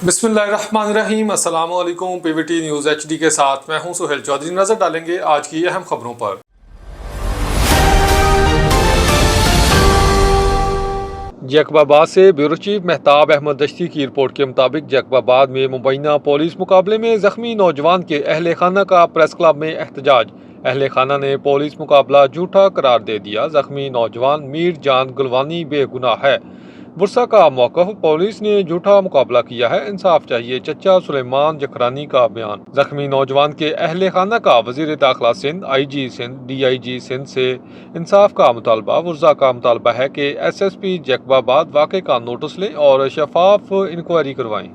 बिस्मिल्लाहिर्रहमानिर्रहीम। अस्सलाम वालेकुम। पीवीटी न्यूज़ एचडी के साथ मैं हूं सुहेल चौधरी। नजर डालेंगे आज की अहम खबरों पर। जैकबाबाद से ब्यूरो चीफ महताब अहमद दशती की रिपोर्ट के मुताबिक जैकबाबाद में मुबैना पुलिस मुकाबले में जख्मी नौजवान के अहले खाना का प्रेस क्लब में एहतजाज। अहले खाना ने पुलिस मुकाबला झूठा करार दे दिया। जख्मी नौजवान मीर जान गुलवानी बेगुनाह है। बुरसा का मौकफ, पुलिस ने झूठा मुकाबला किया है, इंसाफ चाहिए। चचा सुलेमान जखरानी का बयान। जख्मी नौजवान के अहले खाना का वजीर दाखिला सिंध, IG सिंध, DIG सिंध से इंसाफ का मुतालबा। बुरसा का मुतालबा है कि SSP जैकबाबाद वाक़े का नोटिस लें और शफाफ इंक्वायरी करवाएं।